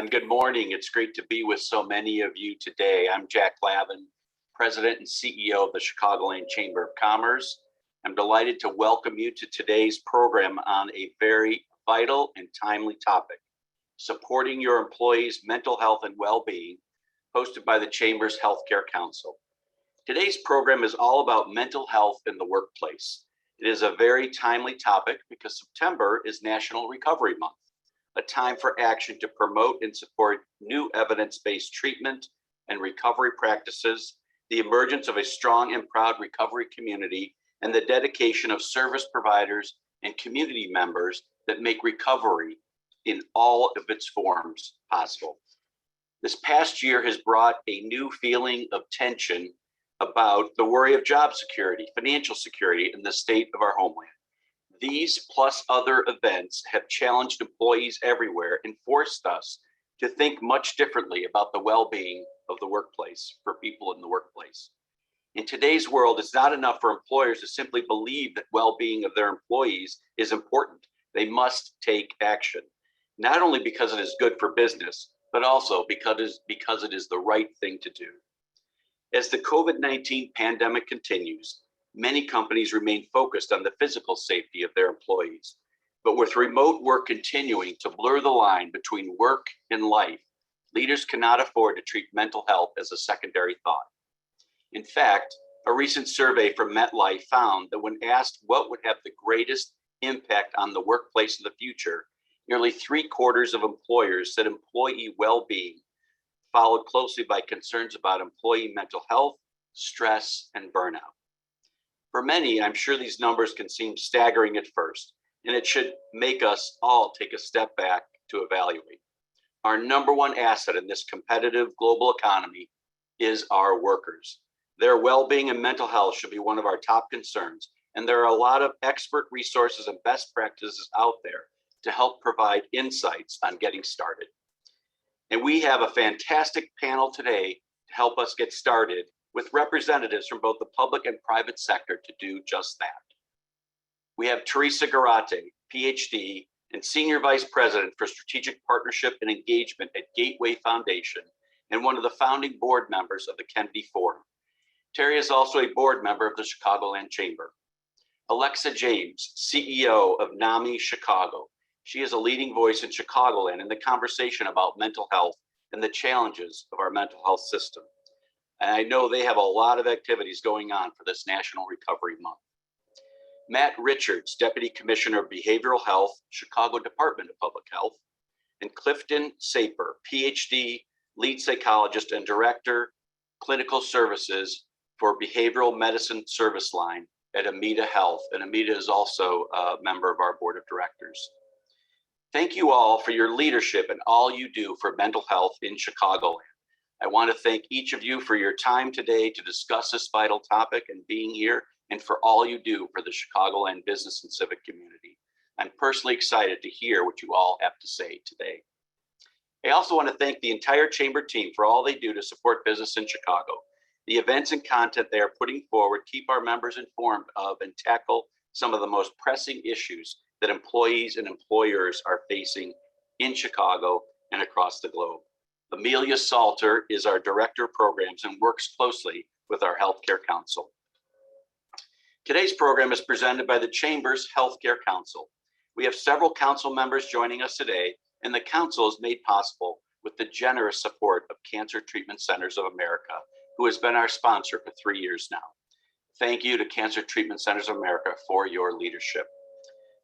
And good morning. It's great to be with so many of you today. I'm Jack Lavin, President and CEO of the Chicagoland Chamber of Commerce. I'm delighted to welcome you to today's program on a very vital and timely topic, supporting your employees' mental health and well-being, hosted by the Chamber's Healthcare Council. Today's program is all about mental health in the workplace. It is a very timely topic because September is National Recovery Month, a time for action to promote and support new evidence-based treatment and recovery practices, the emergence of a strong and proud recovery community, and the dedication of service providers and community members that make recovery in all of its forms possible. This past year has brought a new feeling of tension about the worry of job security, financial security in the state of our homeland. These plus other events have challenged employees everywhere and forced us to think much differently about the well-being of the workplace for people in the workplace. In today's world, it's not enough for employers to simply believe that well-being of their employees is important. They must take action, not only because it is good for business, but also because it is the right thing to do. As the COVID-19 pandemic continues, many companies remain focused on the physical safety of their employees. But with remote work continuing to blur the line between work and life, leaders cannot afford to treat mental health as a secondary thought. In fact, a recent survey from MetLife found that when asked what would have the greatest impact on the workplace of the future, nearly 3/4 of employers said employee well-being, followed closely by concerns about employee mental health, stress, and burnout. For many, I'm sure these numbers can seem staggering at first, and it should make us all take a step back to evaluate. Our number one asset in this competitive global economy is our workers. Their well-being and mental health should be one of our top concerns, and there are a lot of expert resources and best practices out there to help provide insights on getting started. And we have a fantastic panel today to help us get started with representatives from both the public and private sector to do just that. We have Teresa Garate, PhD, and Senior Vice President for Strategic Partnership and Engagement at Gateway Foundation, and one of the founding board members of the Kennedy Forum. Terry is also a board member of the Chicagoland Chamber. Alexa James, CEO of NAMI Chicago. She is a leading voice in Chicagoland in the conversation about mental health and the challenges of our mental health system. And I know they have a lot of activities going on for this National Recovery Month. Matt Richards, Deputy Commissioner of Behavioral Health, Chicago Department of Public Health, and Clifton Saper, PhD, Lead Psychologist and Director, Clinical Services for Behavioral Medicine Service Line at Amita Health. And Amita is also a member of our Board of Directors. Thank you all for your leadership and all you do for mental health in Chicagoland. I want to thank each of you for your time today to discuss this vital topic and being here, and for all you do for the Chicagoland business and civic community. I'm personally excited to hear what you all have to say today. I also want to thank the entire Chamber team for all they do to support business in Chicago. The events and content they are putting forward keep our members informed of and tackle some of the most pressing issues that employees and employers are facing in Chicago and across the globe. Amelia Salter is our Director of Programs and works closely with our Healthcare Council. Today's program is presented by the Chamber's Healthcare Council. We have several council members joining us today, and the council is made possible with the generous support of Cancer Treatment Centers of America, who has been our sponsor for 3 years now. Thank you to Cancer Treatment Centers of America for your leadership.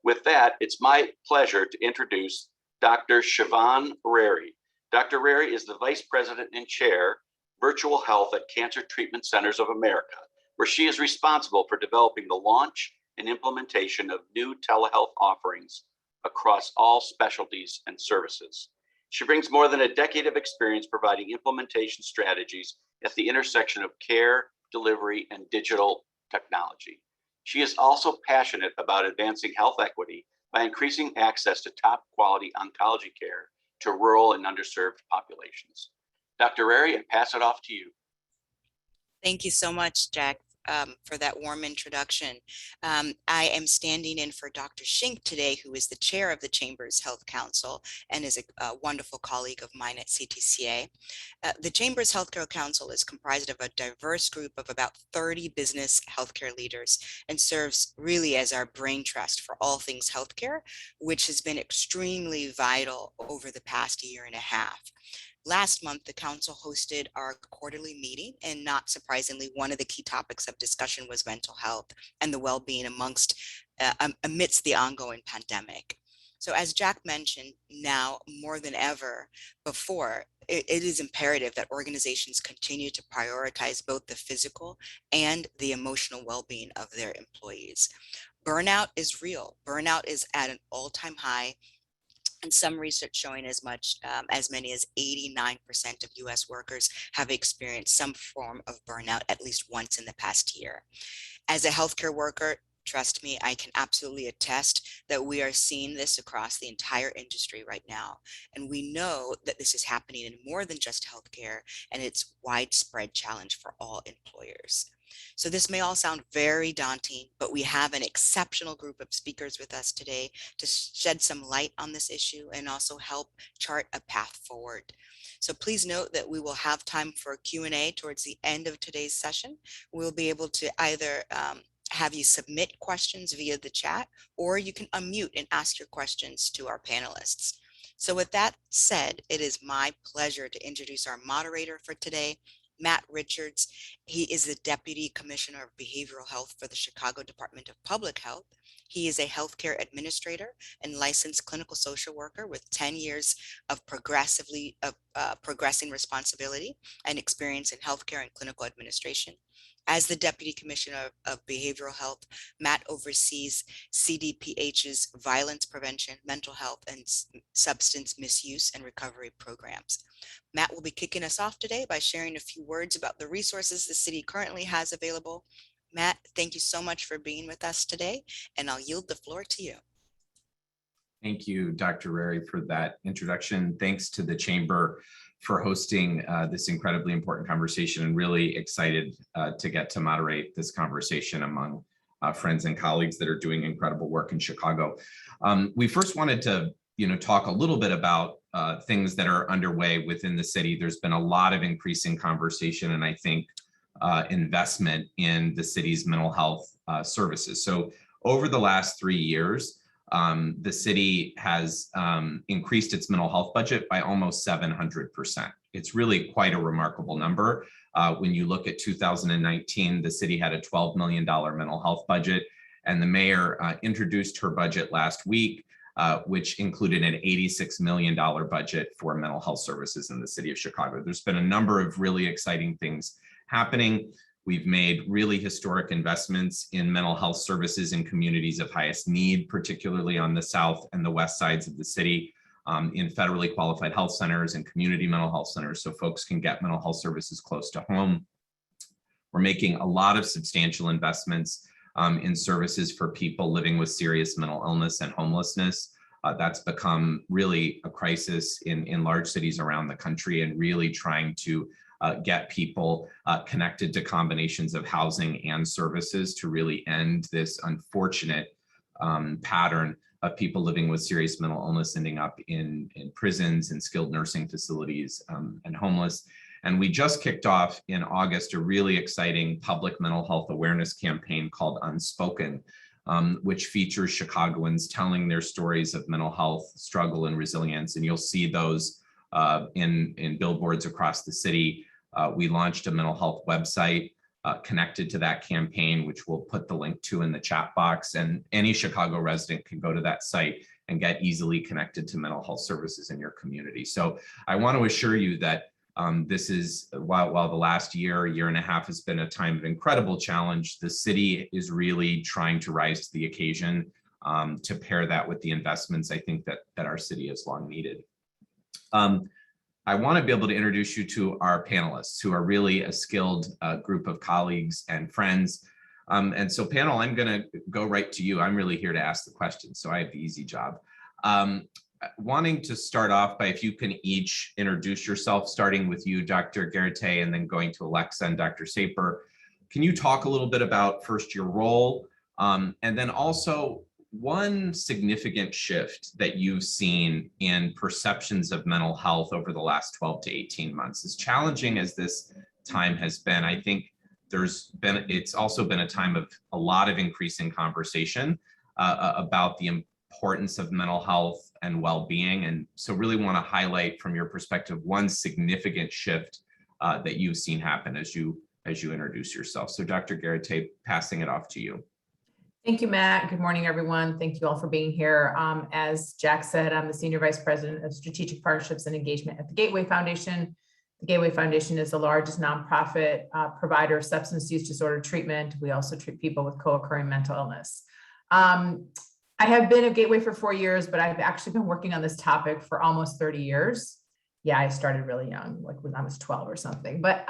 With that, it's my pleasure to introduce Dr. Siobhan Rary. Dr. Rary is the Vice President and Chair, Virtual Health at Cancer Treatment Centers of America, where she is responsible for developing the launch and implementation of new telehealth offerings across all specialties and services. She brings more than a decade of experience providing implementation strategies at the intersection of care, delivery, and digital technology. She is also passionate about advancing health equity by increasing access to top quality oncology care to rural and underserved populations. Dr. Rary, I pass it off to you. Thank you so much, Jack. for that warm introduction. I am standing in for Dr. Shink today, who is the chair of the Chamber's Health Council and is a wonderful colleague of mine at CTCA. The Chamber's Healthcare Council is comprised of a diverse group of about 30 business healthcare leaders and serves really as our brain trust for all things healthcare, which has been extremely vital over the past year and a half. Last month, the council hosted our quarterly meeting, and not surprisingly, one of the key topics of discussion was mental health and the well-being amidst the ongoing pandemic. So as Jack mentioned, now more than ever before, it is imperative that organizations continue to prioritize both the physical and the emotional well-being of their employees. Burnout is real. Burnout is at an all-time high, and some research showing as many as 89% of US workers have experienced some form of burnout at least once in the past year. As a healthcare worker, trust me, I can absolutely attest that we are seeing this across the entire industry right now. And we know that this is happening in more than just healthcare, and it's a widespread challenge for all employers. So this may all sound very daunting, but we have an exceptional group of speakers with us today to shed some light on this issue and also help chart a path forward. So please note that we will have time for Q&A towards the end of today's session. We'll be able to either have you submit questions via the chat, or you can unmute and ask your questions to our panelists. So with that said, it is my pleasure to introduce our moderator for today, Matt Richards. He is the Deputy Commissioner of Behavioral Health for the Chicago Department of Public Health. He is a healthcare administrator and licensed clinical social worker with 10 years of progressing responsibility and experience in healthcare and clinical administration. As the Deputy Commissioner of Behavioral Health, Matt oversees CDPH's violence prevention, mental health, and substance misuse and recovery programs. Matt will be kicking us off today by sharing a few words about the resources the city currently has available. Matt, thank you so much for being with us today, and I'll yield the floor to you. Thank you, Dr. Rary, for that introduction. Thanks to the Chamber for hosting this incredibly important conversation, and really excited to get to moderate this conversation among friends and colleagues that are doing incredible work in Chicago. We first wanted to talk a little bit about things that are underway within the city. There's been a lot of increasing conversation and I think investment in the city's mental health services. So over the last 3 years, the city has increased its mental health budget by almost 700%. It's really quite a remarkable number. When you look at 2019, the city had a $12 million mental health budget, and the mayor introduced her budget last week, which included an $86 million budget for mental health services in the city of Chicago. There's been a number of really exciting things happening. We've made really historic investments in mental health services in communities of highest need, particularly on the south and the west sides of the city, in federally qualified health centers and community mental health centers, so folks can get mental health services close to home. We're making a lot of substantial investments in services for people living with serious mental illness and homelessness. That's become really a crisis in large cities around the country, and really trying to get people connected to combinations of housing and services to really end this unfortunate pattern of people living with serious mental illness ending up in prisons and skilled nursing facilities and homeless. And we just kicked off in August a really exciting public mental health awareness campaign called Unspoken, which features Chicagoans telling their stories of mental health struggle and resilience. And you'll see those in billboards across the city. We launched a mental health website connected to that campaign, which we'll put the link to in the chat box. And any Chicago resident can go to that site and get easily connected to mental health services in your community. So I want to assure you that this is, while the last year and a half has been a time of incredible challenge, the city is really trying to rise to the occasion to pair that with the investments I think that our city has long needed. I want to be able to introduce you to our panelists, who are really a skilled group of colleagues and friends. And so panel, I'm going to go right to you. I'm really here to ask the questions, so I have the easy job. Wanting to start off by, if you can each introduce yourself, starting with you, Dr. Garate, and then going to Alexa and Dr. Saper. can you talk a little bit about first your role, and then also one significant shift that you've seen in perceptions of mental health over the last 12 to 18 months? As challenging as this time has been, I think it's also been a time of a lot of increasing conversation about the importance of mental health and well-being. And so really want to highlight from your perspective one significant shift that you've seen happen as you introduce yourself. So Dr. Garate, passing it off to you. Thank you, Matt. Good morning, everyone. Thank you all for being here. As Jack said, I'm the Senior Vice President of Strategic Partnerships and Engagement at the Gateway Foundation. The Gateway Foundation is the largest nonprofit provider of substance use disorder treatment. We also treat people with co-occurring mental illness. I have been at Gateway for 4 years, but I've actually been working on this topic for almost 30 years. Yeah, I started really young, like when I was 12 or something. But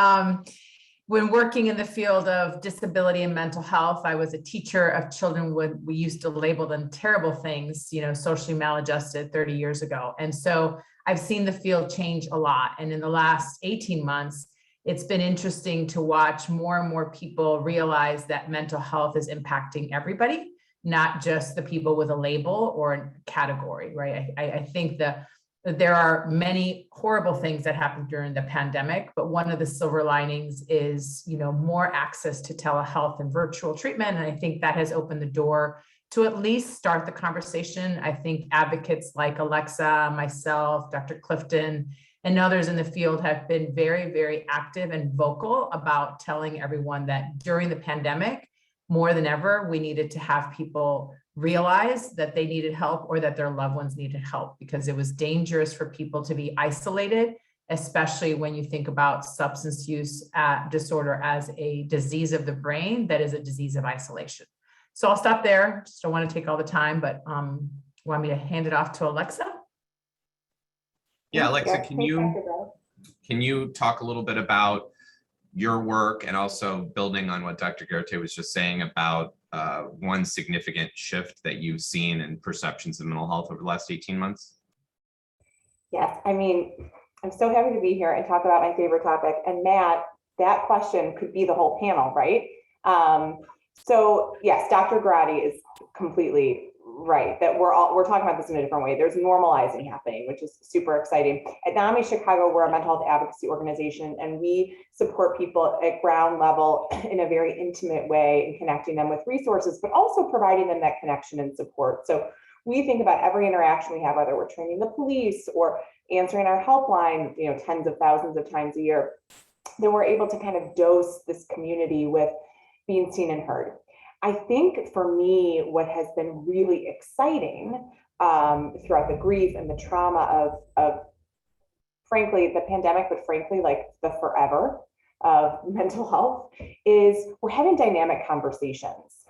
when working in the field of disability and mental health, I was a teacher of children when we used to label them terrible things, socially maladjusted 30 years ago. And so I've seen the field change a lot. And in the last 18 months, it's been interesting to watch more and more people realize that mental health is impacting everybody, not just the people with a label or a category, right? I think that there are many horrible things that happened during the pandemic, but one of the silver linings is, more access to telehealth and virtual treatment. And I think that has opened the door to at least start the conversation. I think advocates like Alexa, myself, Dr. Clifton, and others in the field have been very, very active and vocal about telling everyone that during the pandemic, more than ever, we needed to have people realize that they needed help or that their loved ones needed help, because it was dangerous for people to be isolated, especially when you think about substance use disorder as a disease of the brain that is a disease of isolation. So I'll stop there. Just don't want to take all the time, but want me to hand it off to Alexa? Yeah, Alexa, can you talk a little bit about your work and also building on what Dr. Garate was just saying about one significant shift that you've seen in perceptions of mental health over the last 18 months? Yes, I'm so happy to be here and talk about my favorite topic. And Matt, that question could be the whole panel, right? So yes, Dr. Garate is completely right that we're talking about this in a different way. There's normalizing happening, which is super exciting. At NAMI Chicago, we're a mental health advocacy organization, and we support people at ground level in a very intimate way and connecting them with resources, but also providing them that connection and support. So we think about every interaction we have, whether we're training the police or answering our helpline, tens of thousands of times a year, then we're able to kind of dose this community with being seen and heard. I think for me, what has been really exciting throughout the grief and the trauma of frankly, the pandemic, but frankly, like the forever of mental health, is we're having dynamic conversations.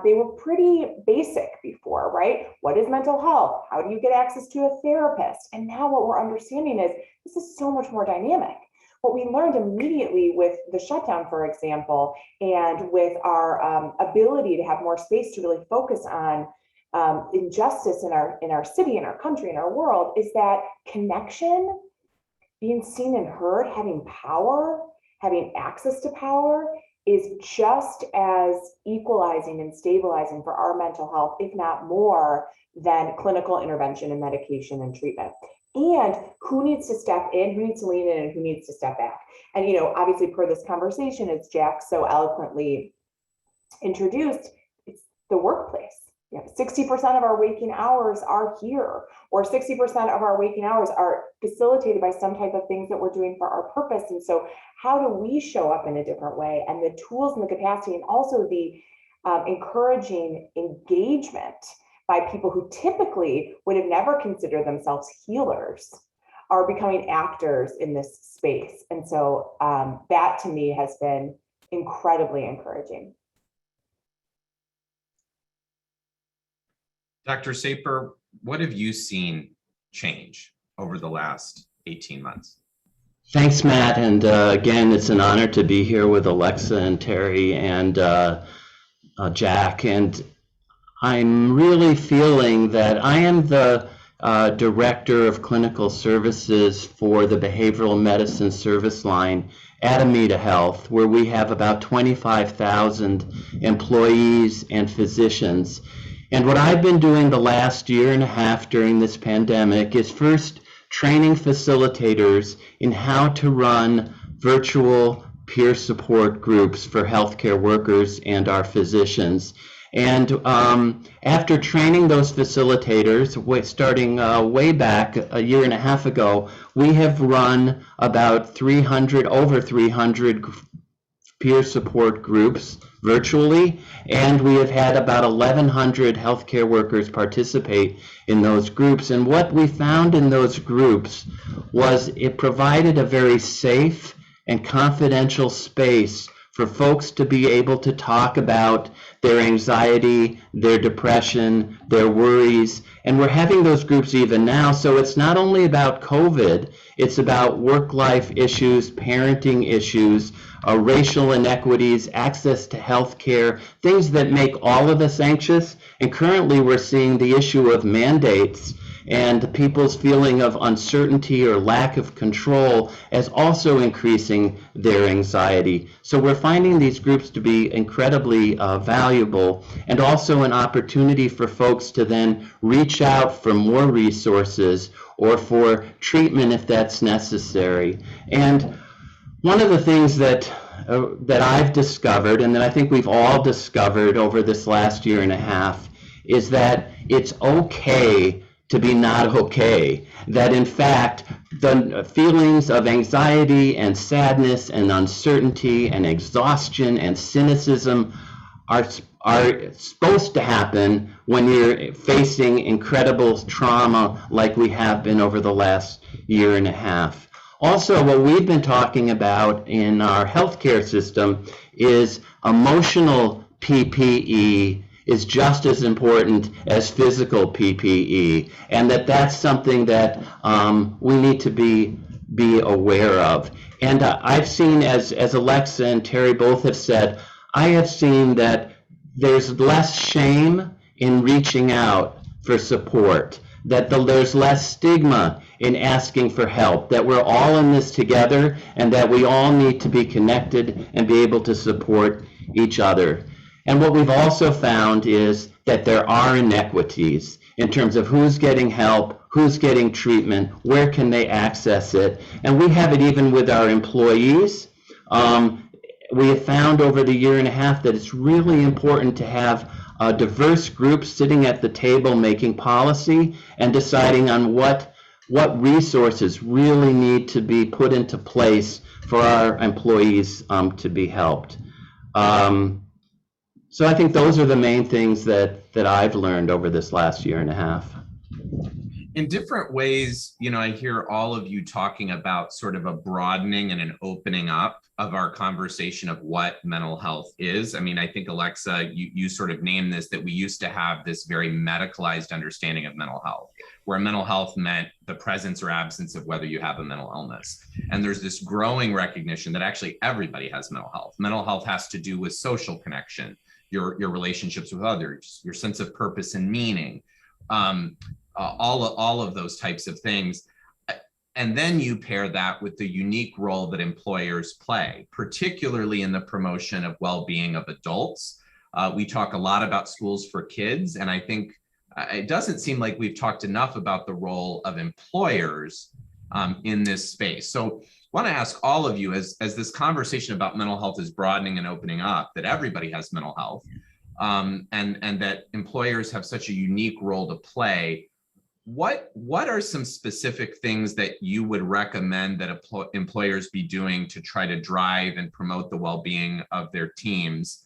They were pretty basic before, right? What is mental health? How do you get access to a therapist? And now what we're understanding is this is so much more dynamic. What we learned immediately with the shutdown, for example, and with our ability to have more space to really focus on injustice in our city, in our country, in our world, is that connection, being seen and heard, having power, having access to power is just as equalizing and stabilizing for our mental health, if not more, than clinical intervention and medication and treatment. And who needs to step in, who needs to lean in, and who needs to step back. And, obviously per this conversation, as Jack so eloquently introduced, it's the workplace. 60% of our waking hours are here, or 60% of our waking hours are facilitated by some type of things that we're doing for our purpose. And so how do we show up in a different way? And the tools and the capacity, and also the encouraging engagement by people who typically would have never considered themselves healers, are becoming actors in this space. And so that to me has been incredibly encouraging. Dr. Saper, what have you seen change over the last 18 months? Thanks, Matt. And again, it's an honor to be here with Alexa and Terry and Jack. And I'm really feeling that I am the Director of Clinical Services for the Behavioral Medicine Service Line at Amita Health, where we have about 25,000 employees and physicians. And what I've been doing the last year and a half during this pandemic is first training facilitators in how to run virtual peer support groups for healthcare workers and our physicians. And after training those facilitators, starting way back a year and a half ago, we have run about over 300 peer support groups virtually, and we have had about 1,100 healthcare workers participate in those groups. And what we found in those groups was it provided a very safe and confidential space for folks to be able to talk about their anxiety, their depression, their worries. And we're having those groups even now. So it's not only about COVID, it's about work-life issues, parenting issues, racial inequities, access to health care, things that make all of us anxious. And currently we're seeing the issue of mandates and people's feeling of uncertainty or lack of control as also increasing their anxiety. So we're finding these groups to be incredibly valuable, and also an opportunity for folks to then reach out for more resources or for treatment if that's necessary. And one of the things that I've discovered, and that I think we've all discovered over this last year and a half, is that it's okay to be not okay. That in fact, the feelings of anxiety and sadness and uncertainty and exhaustion and cynicism are supposed to happen when you're facing incredible trauma like we have been over the last year and a half. Also, what we've been talking about in our healthcare system is emotional PPE is just as important as physical PPE, and that's something that we need to be aware of. And I've seen, as Alexa and Terry both have said, I have seen that there's less shame in reaching out for support, that there's less stigma in asking for help, that we're all in this together, and that we all need to be connected and be able to support each other. And what we've also found is that there are inequities in terms of who's getting help, who's getting treatment, where can they access it. And we have it even with our employees. We have found over the year and a half that it's really important to have a diverse group sitting at the table making policy and deciding on what resources really need to be put into place for our employees to be helped. So I think those are the main things that I've learned over this last year and a half. In different ways, I hear all of you talking about sort of a broadening and an opening up of our conversation of what mental health is. I mean, I think, Alexa, you sort of named this, that we used to have this very medicalized understanding of mental health, where mental health meant the presence or absence of whether you have a mental illness. And there's this growing recognition that actually everybody has mental health. Mental health has to do with social connection, your relationships with others, your sense of purpose and meaning, all of those types of things. And then you pair that with the unique role that employers play, particularly in the promotion of well-being of adults. We talk a lot about schools for kids, and I think it doesn't seem like we've talked enough about the role of employers in this space. So I want to ask all of you, as this conversation about mental health is broadening and opening up, that everybody has mental health, and that employers have such a unique role to play. What are some specific things that you would recommend that employers be doing to try to drive and promote the well-being of their teams?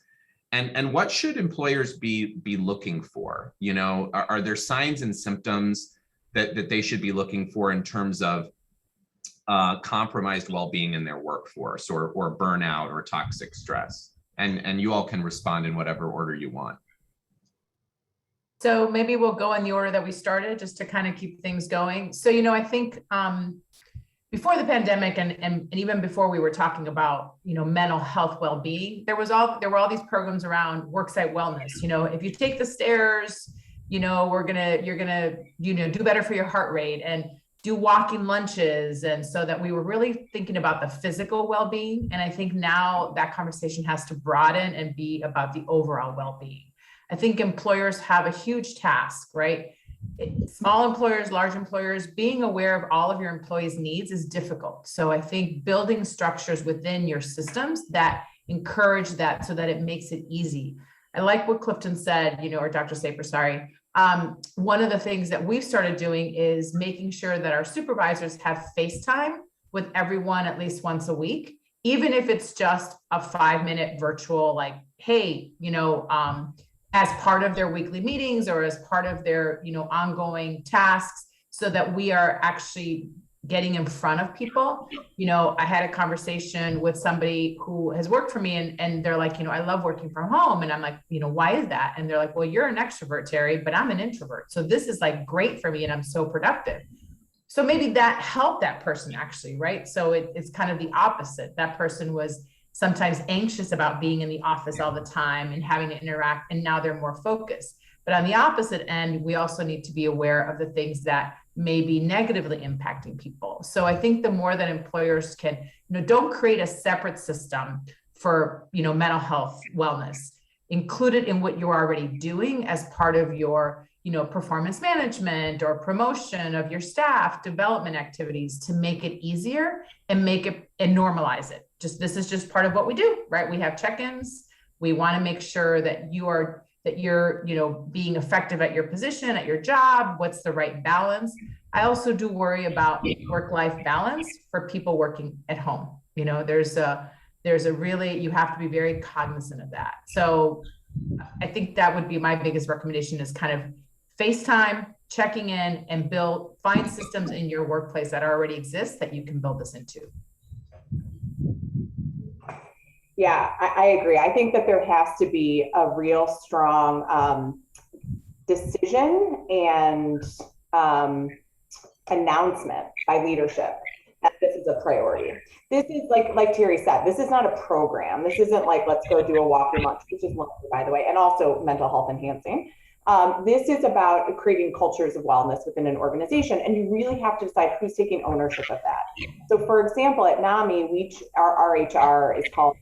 And what should employers be looking for? Are there signs and symptoms that they should be looking for in terms of compromised well-being in their workforce, or burnout or toxic stress? And you all can respond in whatever order you want. So maybe we'll go in the order that we started, just to kind of keep things going. So, I think before the pandemic and even before we were talking about, mental health well-being, there were all these programs around worksite wellness. If you take the stairs, you're gonna, do better for your heart rate and do walking lunches. And so that we were really thinking about the physical well-being. And I think now that conversation has to broaden and be about the overall well-being. I think employers have a huge task, right? Small employers, large employers, being aware of all of your employees' needs is difficult. So I think building structures within your systems that encourage that so that it makes it easy. I like what Clifton said, or Dr. Saper, sorry. One of the things that we've started doing is making sure that our supervisors have FaceTime with everyone at least once a week, even if it's just a 5-minute virtual, like, hey, as part of their weekly meetings or as part of their, ongoing tasks, so that we are actually getting in front of people. I had a conversation with somebody who has worked for me and they're like, I love working from home. And I'm like, why is that? And they're like, well, you're an extrovert, Terry, but I'm an introvert. So this is like great for me and I'm so productive. So maybe that helped that person actually, right? So it's kind of the opposite. That person was sometimes anxious about being in the office all the time and having to interact, and now they're more focused. But on the opposite end, we also need to be aware of the things that may be negatively impacting people. So I think the more that employers can, don't create a separate system for, mental health wellness, include it in what you're already doing as part of your, performance management or promotion of your staff, development activities, to make it easier and make it and normalize it. This is just part of what we do, right? We have check-ins. We want to make sure that you're, being effective at your position, at your job. What's the right balance? I also do worry about work-life balance for people working at home. There's a really, you have to be very cognizant of that. So I think that would be my biggest recommendation, is kind of FaceTime, checking in, and find systems in your workplace that already exist that you can build this into. Yeah, I agree. I think that there has to be a real strong decision and announcement by leadership that this is a priority. This is like Terry said, this is not a program. This isn't like, let's go do a walking lunch, which is wonderful, by the way, and also mental health enhancing. This is about creating cultures of wellness within an organization, and you really have to decide who's taking ownership of that. So for example, at NAMI, our HR is called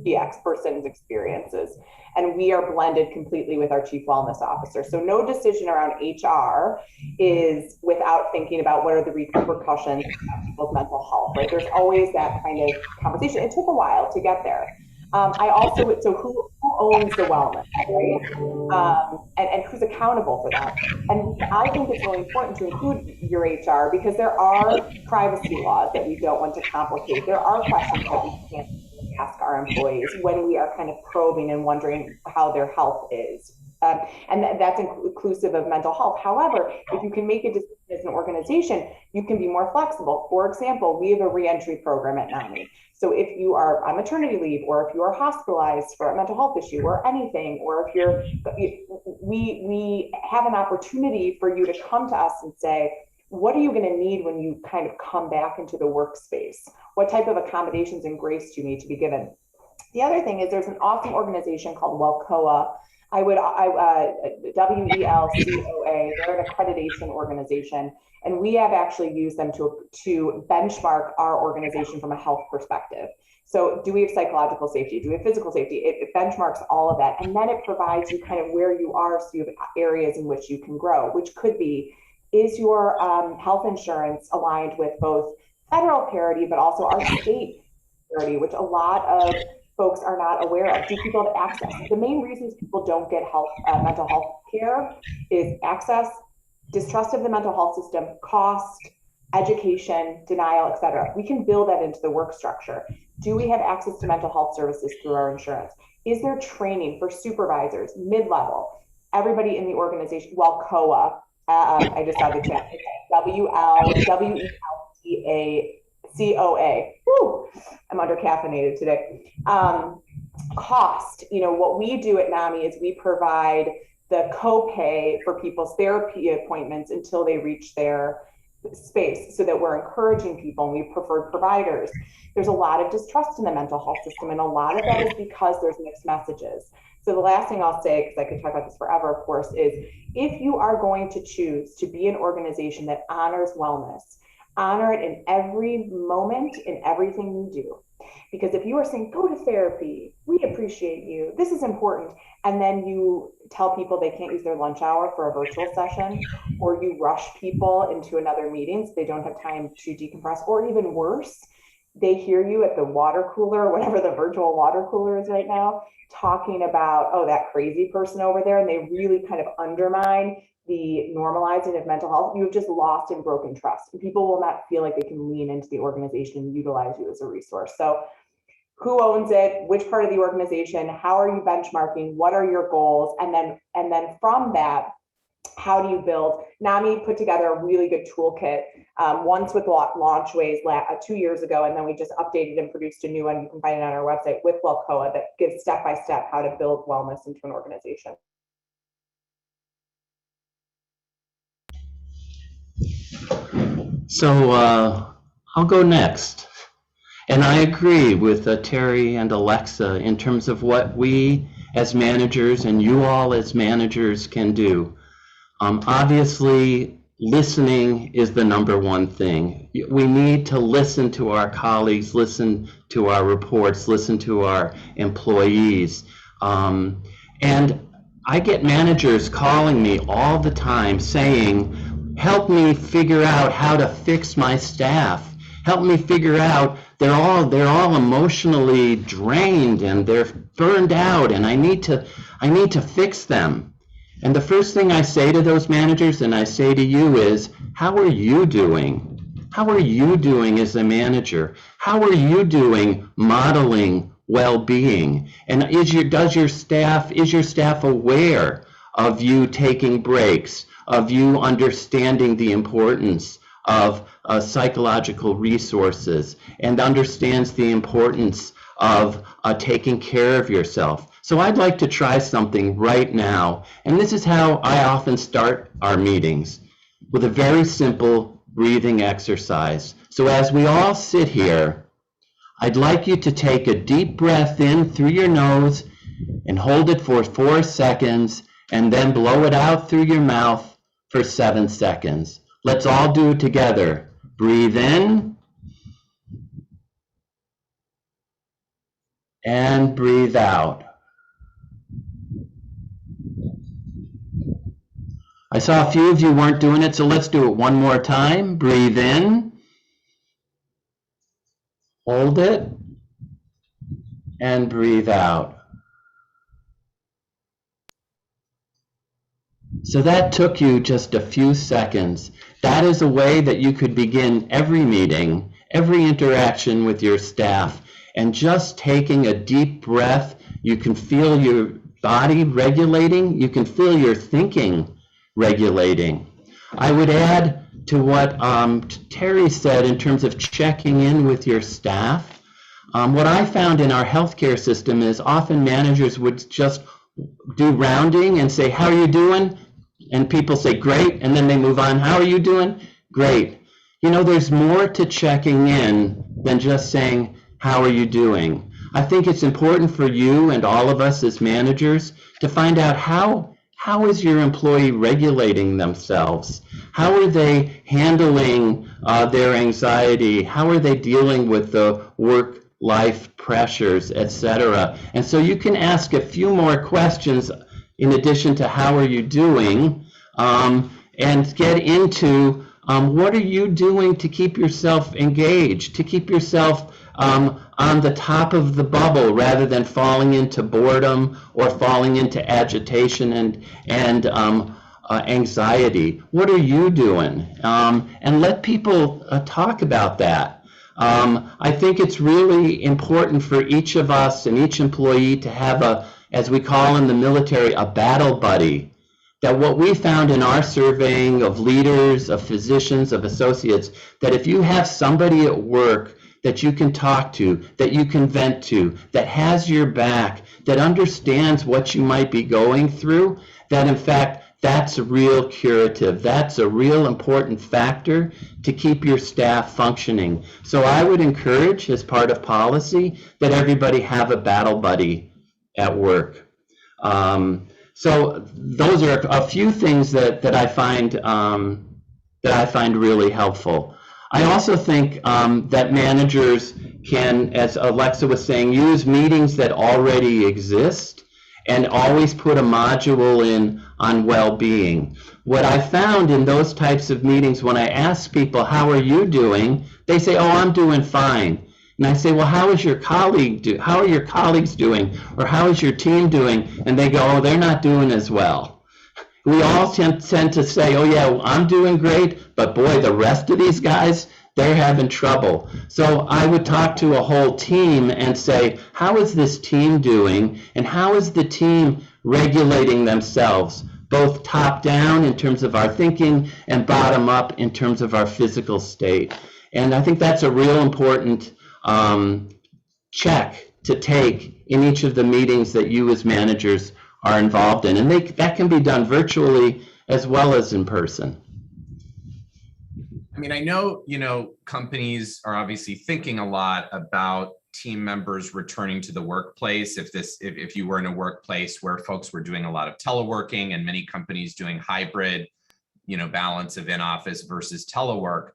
PX, Person's Experiences, and we are blended completely with our Chief Wellness Officer. So no decision around HR is without thinking about what are the repercussions of people's mental health, right? There's always that kind of conversation. It took a while to get there. So who owns the wellness, right? And who's accountable for that? And I think it's really important to include your HR, because there are privacy laws that we don't want to complicate. There are questions that we can't ask our employees when we are kind of probing and wondering how their health is. And that's inclusive of mental health. However, if you can make a decision as an organization, you can be more flexible. For example, we have a reentry program at NAMI. So if you are on maternity leave, or if you are hospitalized for a mental health issue or anything, or if we have an opportunity for you to come to us and say, what are you going to need when you kind of come back into the workspace? What type of accommodations and grace do you need to be given? The other thing is, there's an awesome organization called WELCOA. WELCOA, they're an accreditation organization, and we have actually used them to benchmark our organization from a health perspective. So do we have psychological safety? Do we have physical safety? It benchmarks all of that, and then it provides you kind of where you are, so you have areas in which you can grow, which could be, is your health insurance aligned with both federal parity, but also our state parity, which a lot of folks are not aware of. Do people have access? The main reasons people don't get mental health care is access, distrust of the mental health system, cost, education, denial, et cetera. We can build that into the work structure. Do we have access to mental health services through our insurance? Is there training for supervisors, mid-level, everybody in the organization? WELCOA, I just saw the chat. WELCOA. Woo, I'm under caffeinated today. Cost, what we do at NAMI is we provide the copay for people's therapy appointments until they reach their space so that we're encouraging people and we preferred providers. There's a lot of distrust in the mental health system, and a lot of that is because there's mixed messages. So the last thing I'll say, because I could talk about this forever, of course, is if you are going to choose to be an organization that honors wellness, honor it in every moment, in everything you do. Because if you are saying, go to therapy, we appreciate you, this is important, and then you tell people they can't use their lunch hour for a virtual session, or you rush people into another meeting so they don't have time to decompress, or even worse, they hear you at the water cooler, whatever the virtual water cooler is right now, talking about, oh, that crazy person over there, and they really kind of undermine the normalizing of mental health, you've just lost and broken trust. And people will not feel like they can lean into the organization and utilize you as a resource. So who owns it? Which part of the organization? How are you benchmarking? What are your goals? And then from that, how do you build? NAMI put together a really good toolkit once with Launchways 2 years ago, and then we just updated and produced a new one. You can find it on our website with Wellcoa that gives step-by-step how to build wellness into an organization. So I'll go next. And I agree with Terry and Alexa in terms of what we as managers and you all as managers can do. Obviously, listening is the number one thing. We need to listen to our colleagues, listen to our reports, listen to our employees. And I get managers calling me all the time saying, help me figure out how to fix my staff. Help me figure out, they're all emotionally drained and they're burned out, and I need to fix them. And the first thing I say to those managers, and I say to you, is, how are you doing? How are you doing as a manager? How are you doing modeling well-being? And is your staff aware of you taking breaks, of you understanding the importance of psychological resources, and understands the importance of taking care of yourself? So I'd like to try something right now, and this is how I often start our meetings, with a very simple breathing exercise. So as we all sit here, I'd like you to take a deep breath in through your nose and hold it for 4 seconds, and then blow it out through your mouth for 7 seconds. Let's all do it together. Breathe in and breathe out. I saw a few of you weren't doing it, so let's do it one more time. Breathe in, hold it, and breathe out. So that took you just a few seconds. That is a way that you could begin every meeting, every interaction with your staff, and just taking a deep breath. You can feel your body regulating, you can feel your thinking regulating. I would add to what Terry said in terms of checking in with your staff. What I found in our healthcare system is often managers would just do rounding and say, how are you doing? And people say, great, and then they move on. How are you doing? Great. You know, there's more to checking in than just saying, how are you doing? I think it's important for you and all of us as managers to find out how is your employee regulating themselves? How are they handling their anxiety? How are they dealing with the work-life pressures, etc.? And so you can ask a few more questions in addition to how are you doing, and get into what are you doing to keep yourself engaged, to keep yourself on the top of the bubble rather than falling into boredom or falling into agitation and anxiety. What are you doing? And let people talk about that. I think it's really important for each of us and each employee to have as we call in the military, a battle buddy. That what we found in our surveying of leaders, of physicians, of associates, that if you have somebody at work that you can talk to, that you can vent to, that has your back, that understands what you might be going through, that in fact, that's a real curative. That's a real important factor to keep your staff functioning. So I would encourage, as part of policy, that everybody have a battle buddy at work. So those are a few things that I find really helpful. I also think that managers can, as Alexa was saying, use meetings that already exist and always put a module in on well-being. What I found in those types of meetings, when I ask people, how are you doing? They say, oh, I'm doing fine. And I say, well, how are your colleagues doing? Or how is your team doing? And they go, oh, they're not doing as well. We all tend to say, oh yeah, I'm doing great, but boy, the rest of these guys, they're having trouble. So I would talk to a whole team and say, how is this team doing? And how is the team regulating themselves, both top down in terms of our thinking and bottom up in terms of our physical state? And I think that's a real important check to take in each of the meetings that you as managers are involved in. And that can be done virtually as well as in person. I mean, I know, companies are obviously thinking a lot about team members returning to the workplace. If you were in a workplace where folks were doing a lot of teleworking and many companies doing hybrid, balance of in-office versus telework.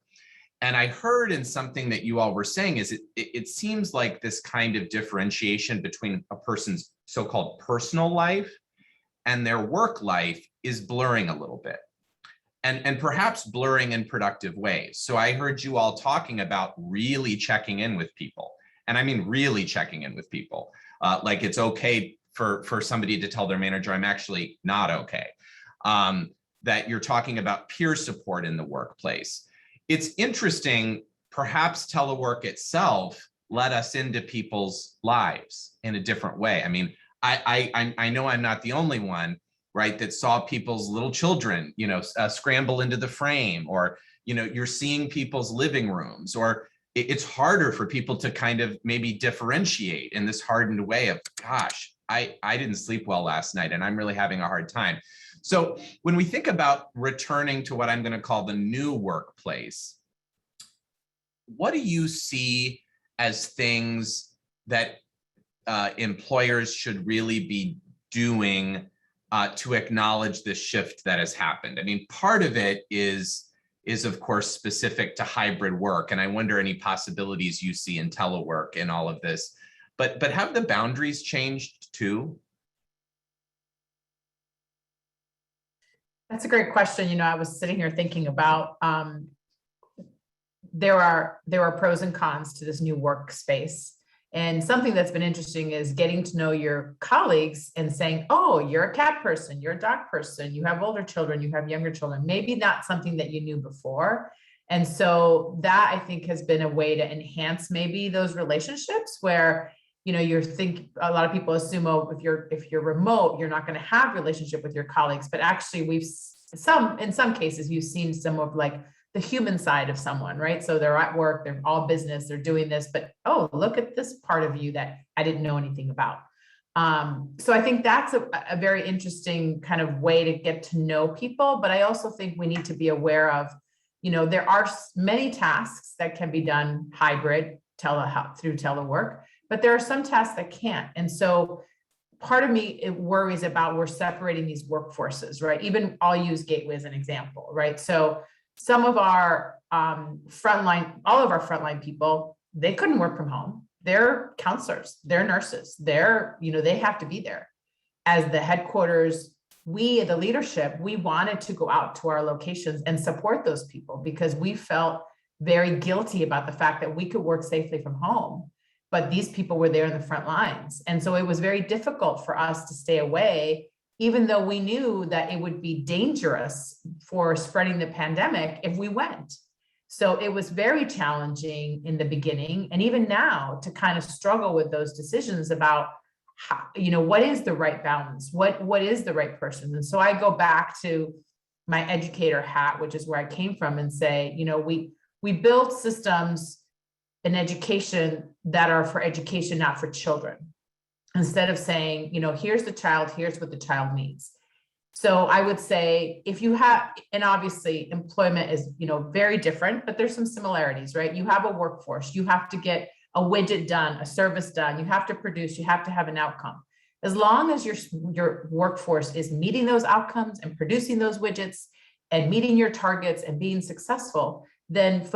And I heard in something that you all were saying is it seems like this kind of differentiation between a person's so-called personal life and their work life is blurring a little bit. And perhaps blurring in productive ways. So I heard you all talking about really checking in with people. And I mean, really checking in with people. Like it's okay for somebody to tell their manager, I'm actually not okay. That you're talking about peer support in the workplace. It's interesting, perhaps telework itself let us into people's lives in a different way. I mean, I know I'm not the only one, right, that saw people's little children, scramble into the frame, or, you're seeing people's living rooms, or it's harder for people to kind of maybe differentiate in this hardened way of, gosh, I didn't sleep well last night and I'm really having a hard time. So when we think about returning to what I'm going to call the new workplace, what do you see as things that employers should really be doing to acknowledge the shift that has happened? I mean, part of it is of course specific to hybrid work, and I wonder any possibilities you see in telework and all of this. But have the boundaries changed too? That's a great question. I was sitting here thinking about there are pros and cons to this new workspace. And something that's been interesting is getting to know your colleagues and saying, oh, you're a cat person, you're a dog person, you have older children, you have younger children, maybe not something that you knew before. And so that I think has been a way to enhance maybe those relationships where, a lot of people assume, oh, if you're remote, you're not going to have relationship with your colleagues. But actually in some cases, you've seen some of like the human side of someone, right? So they're at work, they're all business, they're doing this, but oh, look at this part of you that I didn't know anything about. So I think that's a very interesting kind of way to get to know people. But I also think we need to be aware of, there are many tasks that can be done hybrid through telework, but there are some tasks that can't. And so part of me, it worries about we're separating these workforces, right? Even I'll use Gateway as an example, right? So some of our all of our frontline people, they couldn't work from home. They're counselors, they're nurses, they have to be there. As the headquarters, the leadership, we wanted to go out to our locations and support those people because we felt very guilty about the fact that we could work safely from home, but these people were there in the front lines. And so it was very difficult for us to stay away, even though we knew that it would be dangerous for spreading the pandemic if we went. So it was very challenging in the beginning, and even now, to kind of struggle with those decisions about how, what is the right balance? What is the right person? And so I go back to my educator hat, which is where I came from, and say, we build systems in education that are for education, not for children. Instead of saying, here's the child, here's what the child needs. So I would say if you have, and obviously employment is, very different, but there's some similarities, right? You have a workforce, you have to get a widget done, a service done, you have to produce, you have to have an outcome. As long as your workforce is meeting those outcomes and producing those widgets and meeting your targets and being successful, then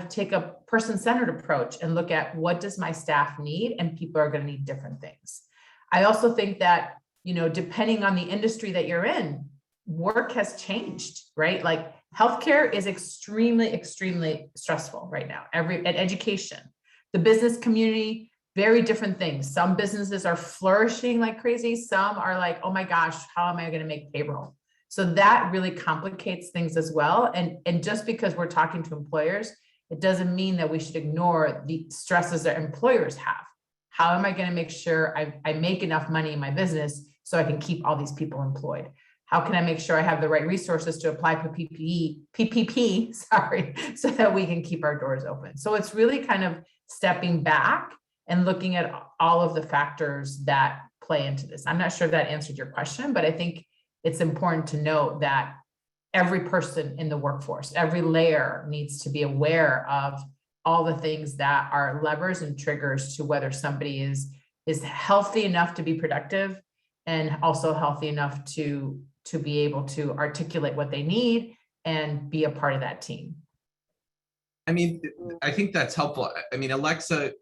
take a person-centered approach and look at what does my staff need, and people are going to need different things. I also think that, depending on the industry that you're in, work has changed, right? Like healthcare is extremely, extremely stressful right now. And education, the business community, very different things. Some businesses are flourishing like crazy. Some are like, oh my gosh, how am I going to make payroll? So that really complicates things as well. And just because we're talking to employers, it doesn't mean that we should ignore the stresses that employers have. How am I going to make sure I make enough money in my business so I can keep all these people employed? How can I make sure I have the right resources to apply for PPP, so that we can keep our doors open? So it's really kind of stepping back and looking at all of the factors that play into this. I'm not sure if that answered your question, but I think it's important to note that every person in the workforce, every layer needs to be aware of all the things that are levers and triggers to whether somebody is healthy enough to be productive and also healthy enough to be able to articulate what they need and be a part of that team. I mean, I think that's helpful. I mean, Alexa,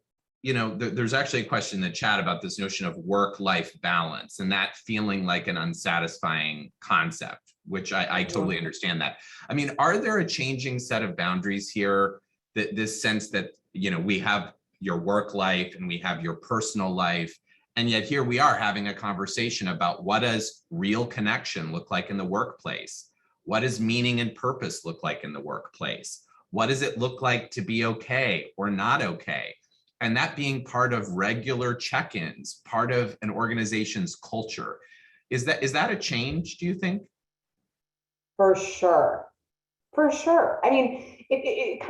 there's actually a question in the chat about this notion of work-life balance and that feeling like an unsatisfying concept, which I totally understand that. I mean, are there a changing set of boundaries here, that this sense that, we have your work life and we have your personal life, and yet here we are having a conversation about what does real connection look like in the workplace? What does meaning and purpose look like in the workplace? What does it look like to be okay or not okay? And that being part of regular check-ins, part of an organization's culture. Is that a change, do you think? For sure. For sure. I mean, it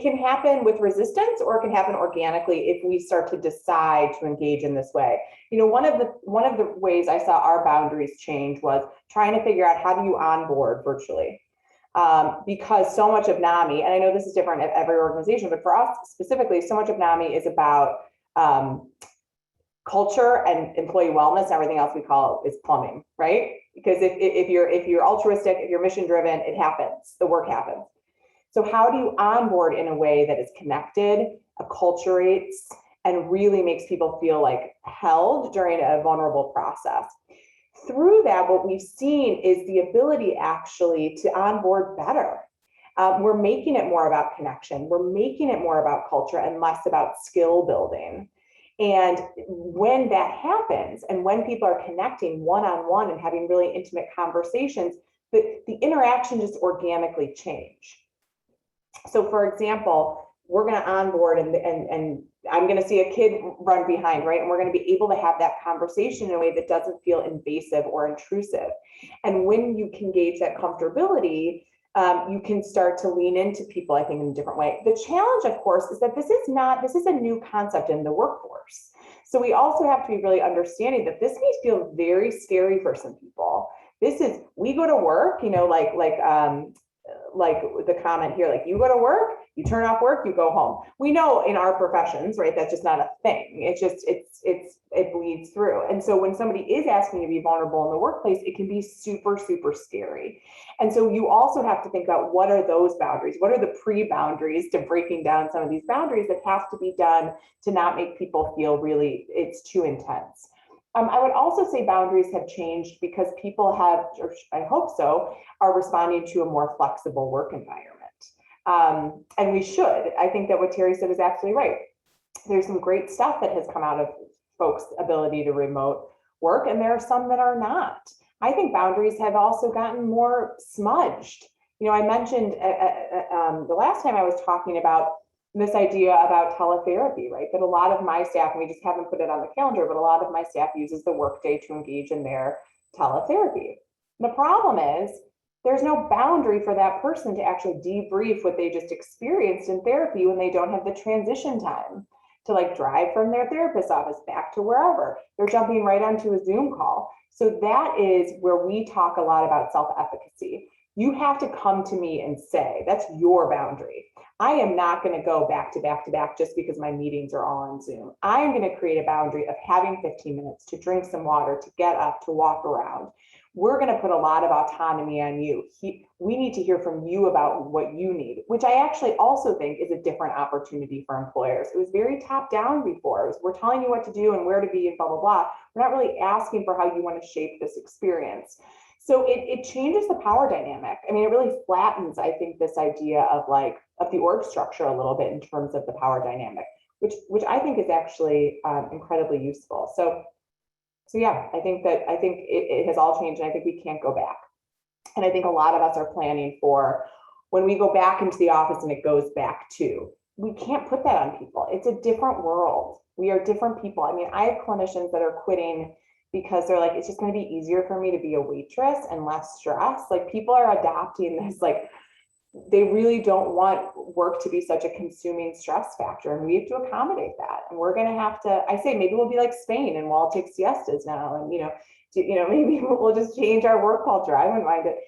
can happen with resistance, or it can happen organically if we start to decide to engage in this way. One of the ways I saw our boundaries change was trying to figure out, how do you onboard virtually? Because so much of NAMI, and I know this is different at every organization, but for us specifically, so much of NAMI is about culture and employee wellness, and everything else we call is plumbing, right? Because if you're altruistic, if you're mission driven, it happens, the work happens. So how do you onboard in a way that is connected, acculturates, and really makes people feel like held during a vulnerable process? Through that, what we've seen is the ability actually to onboard better. We're making it more about connection. We're making it more about culture and less about skill building. And when that happens, and when people are connecting one-on-one and having really intimate conversations, the interaction just organically change. So for example, we're going to onboard and I'm going to see a kid run behind, right? And we're going to be able to have that conversation in a way that doesn't feel invasive or intrusive. And when you can gauge that comfortability, you can start to lean into people, I think, in a different way. The challenge, of course, is that this is a new concept in the workforce. So we also have to be really understanding that this may feel very scary for some people. We go to work, like the comment here, like you go to work, you turn off work, you go home. We know in our professions, right, that's just not a thing. It bleeds through. And so when somebody is asking to be vulnerable in the workplace, it can be super, super scary. And so you also have to think about, what are those boundaries? What are the pre-boundaries to breaking down some of these boundaries that have to be done to not make people feel really it's too intense? I would also say boundaries have changed because people have, or I hope so, are responding to a more flexible work environment. And we should. I think that what Teresa said is absolutely right. There's some great stuff that has come out of folks' ability to remote work, and there are some that are not. I think boundaries have also gotten more smudged. I mentioned the last time I was talking about this idea about teletherapy, right? That a lot of my staff, and we just haven't put it on the calendar, but a lot of my staff uses the workday to engage in their teletherapy. The problem is there's no boundary for that person to actually debrief what they just experienced in therapy when they don't have the transition time to drive from their therapist's office back to wherever. They're jumping right onto a Zoom call. So that is where we talk a lot about self-efficacy. You have to come to me and say, that's your boundary. I am not going to go back to back to back just because my meetings are all on Zoom. I am going to create a boundary of having 15 minutes to drink some water, to get up, to walk around. We're going to put a lot of autonomy on you. We need to hear from you about what you need, which I actually also think is a different opportunity for employers. It was very top down before. It was, we're telling you what to do and where to be and blah, blah, blah. We're not really asking for how you want to shape this experience. So it changes the power dynamic. I mean, it really flattens, I think, this idea of the org structure a little bit in terms of the power dynamic, which I think is actually incredibly useful. So yeah, I think it has all changed, and I think we can't go back. And I think a lot of us are planning for when we go back into the office and it goes back to, we can't put that on people. It's a different world. We are different people. I mean, I have clinicians that are quitting because they're like, it's just going to be easier for me to be a waitress and less stress. Like, people are adopting this, like, they really don't want work to be such a consuming stress factor, and we have to accommodate that. And we're going to have to, I say, maybe we'll be like Spain and we'll all take siestas now, and maybe we'll just change our work culture. I wouldn't mind it.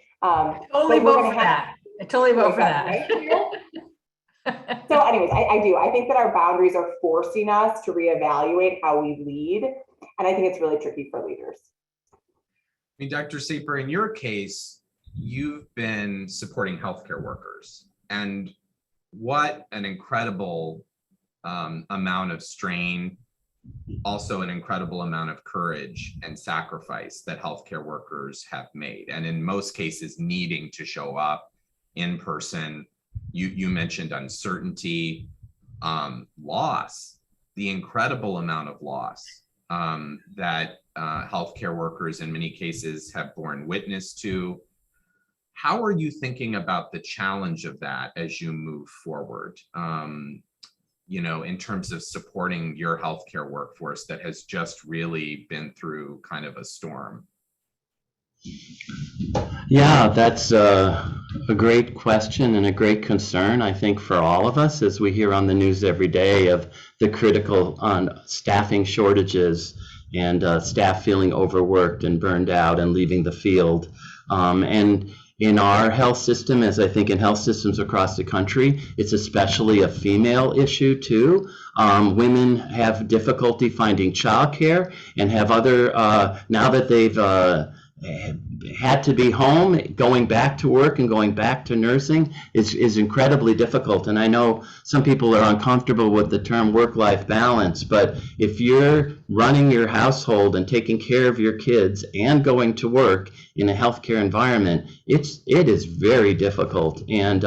Totally vote for that. I totally vote for that. Right? So anyways, I do. I think that our boundaries are forcing us to reevaluate how we lead. And I think it's really tricky for leaders. I mean, Dr. Saper, in your case, you've been supporting healthcare workers, and what an incredible amount of strain, also an incredible amount of courage and sacrifice that healthcare workers have made, and in most cases needing to show up in person. You mentioned uncertainty, loss, the incredible amount of loss that healthcare workers in many cases have borne witness to. How are you thinking about the challenge of that as you move forward, in terms of supporting your healthcare workforce that has just really been through kind of a storm? Yeah, that's a great question and a great concern, I think, for all of us, as we hear on the news every day of the critical staffing shortages and staff feeling overworked and burned out and leaving the field. And in our health system, as I think in health systems across the country, it's especially a female issue too. Women have difficulty finding childcare and have other, now that they've had to be home, going back to work and going back to nursing is incredibly difficult. And I know some people are uncomfortable with the term work-life balance, but if you're running your household and taking care of your kids and going to work in a healthcare environment, it is very difficult. And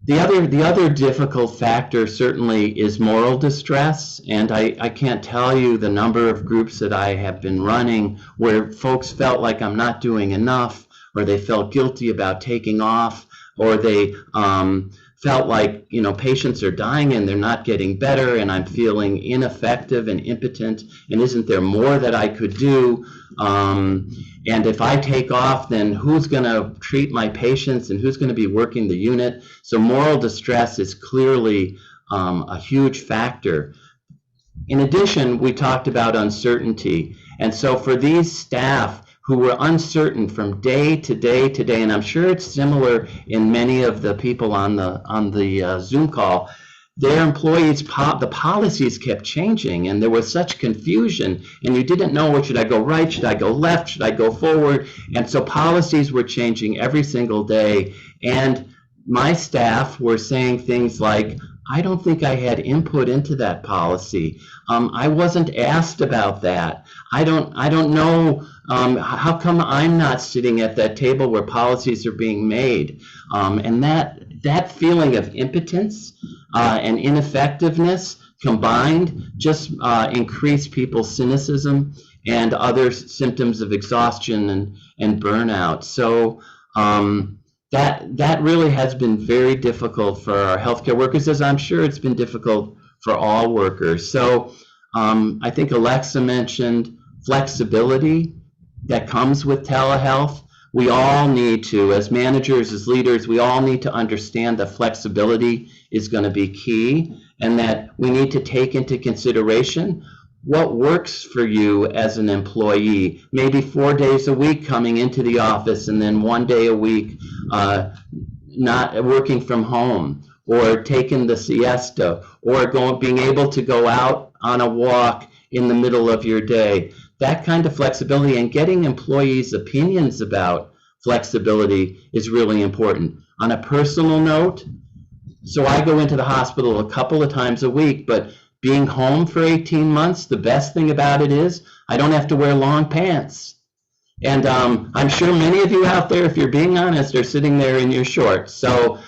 the other difficult factor certainly is moral distress, and I can't tell you the number of groups that I have been running where folks felt like I'm not doing enough, or they felt guilty about taking off, or they felt like, patients are dying and they're not getting better, and I'm feeling ineffective and impotent, and isn't there more that I could do? And if I take off, then who's going to treat my patients and who's going to be working the unit? So moral distress is clearly a huge factor. In addition, we talked about uncertainty. And so for these staff who were uncertain from day to day to day, and I'm sure it's similar in many of the people on the Zoom call, their employees, the policies kept changing, and there was such confusion, and you didn't know, should I go right, should I go left, should I go forward? And so policies were changing every single day, and my staff were saying things like, I don't think I had input into that policy. I wasn't asked about that. I don't know, how come I'm not sitting at that table where policies are being made? And that feeling of impotence and ineffectiveness combined just increase people's cynicism and other symptoms of exhaustion and burnout. So that really has been very difficult for our healthcare workers, as I'm sure it's been difficult for all workers. So I think Alexa mentioned flexibility that comes with telehealth. We all need to, as managers, as leaders, we all need to understand that flexibility is going to be key, and that we need to take into consideration what works for you as an employee. Maybe 4 days a week coming into the office and then 1 day a week not working from home, or taking the siesta, or being able to go out on a walk in the middle of your day. That kind of flexibility, and getting employees' opinions about flexibility is really important. On a personal note, so I go into the hospital a couple of times a week, but being home for 18 months, the best thing about it is I don't have to wear long pants. And I'm sure many of you out there, if you're being honest, are sitting there in your shorts. So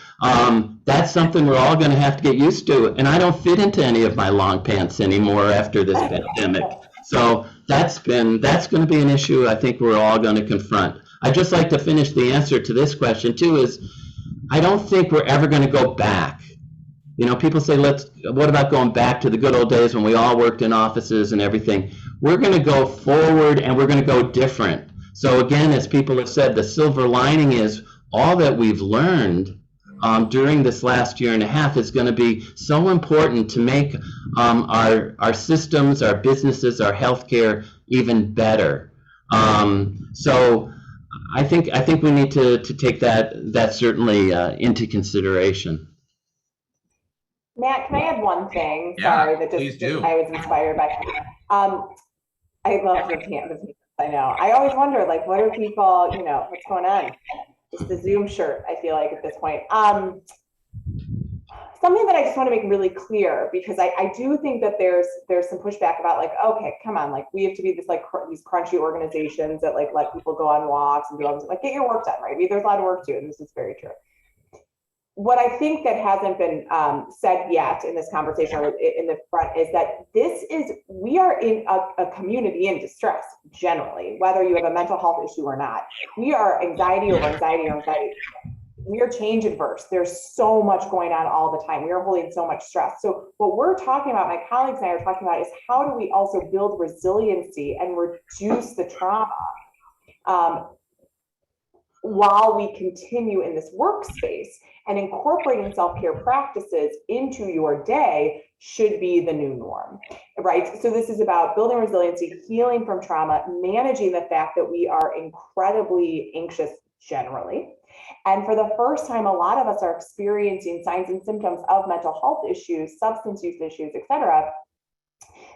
that's something we're all going to have to get used to. And I don't fit into any of my long pants anymore after this pandemic. So that's going to be an issue I think we're all going to confront. I'd just like to finish the answer to this question too, is I don't think we're ever going to go back. You know, people say, what about going back to the good old days when we all worked in offices and everything? We're going to go forward, and we're going to go different. So again, as people have said, the silver lining is all that we've learned during this last year and a half is going to be so important to make our systems, our businesses, our healthcare even better. So I think we need to take that certainly into consideration. Matt, can I add one thing? Yeah, Sorry, that please do. I was inspired by. I love the campus. I know. I always wonder, like, what are people, you know, what's going on? Just the Zoom shirt, I feel like at this point. Something that I just want to make really clear, because I do think that there's some pushback about, like, okay, come on, like, we have to be this, like, these crunchy organizations that, like, let people go on walks and do all this, like, get your work done, right? There's a lot of work to do, and this is very true. What I think that hasn't been said yet in this conversation or in the front is that we are in a community in distress generally, whether you have a mental health issue or not. We are anxiety over anxiety or anxiety. We are change adverse. There's so much going on all the time. We are holding so much stress. So what we're talking about, my colleagues and I are talking about, is how do we also build resiliency and reduce the trauma while we continue in this workspace, and incorporating self-care practices into your day should be the new norm, right? So this is about building resiliency, healing from trauma, managing the fact that we are incredibly anxious generally. And for the first time, a lot of us are experiencing signs and symptoms of mental health issues, substance use issues, et cetera,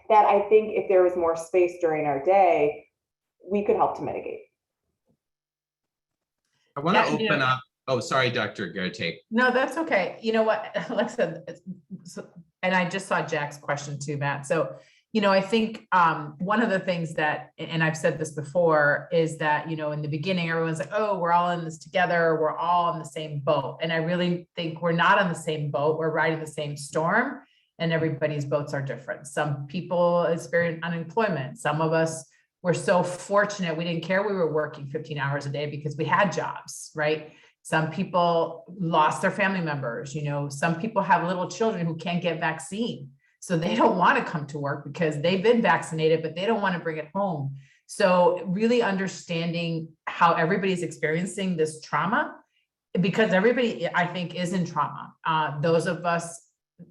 that I think if there was more space during our day, we could help to mitigate. I want to open up. Oh, sorry, Dr. Garate. No, that's okay. You know what, like I said, and I just saw Jack's question too, Matt. So, you know, I think one of the things that, and I've said this before, is that, you know, in the beginning, everyone's like, oh, we're all in this together. We're all in the same boat. And I really think we're not on the same boat. We're riding the same storm, and everybody's boats are different. Some people experience unemployment. Some of us were so fortunate we didn't care we were working 15 hours a day because we had jobs, right? Some people lost their family members. You know, some people have little children who can't get vaccine, so they don't want to come to work because they've been vaccinated, but they don't want to bring it home. So really understanding how everybody's experiencing this trauma, because everybody, I think, is in trauma. Those of us,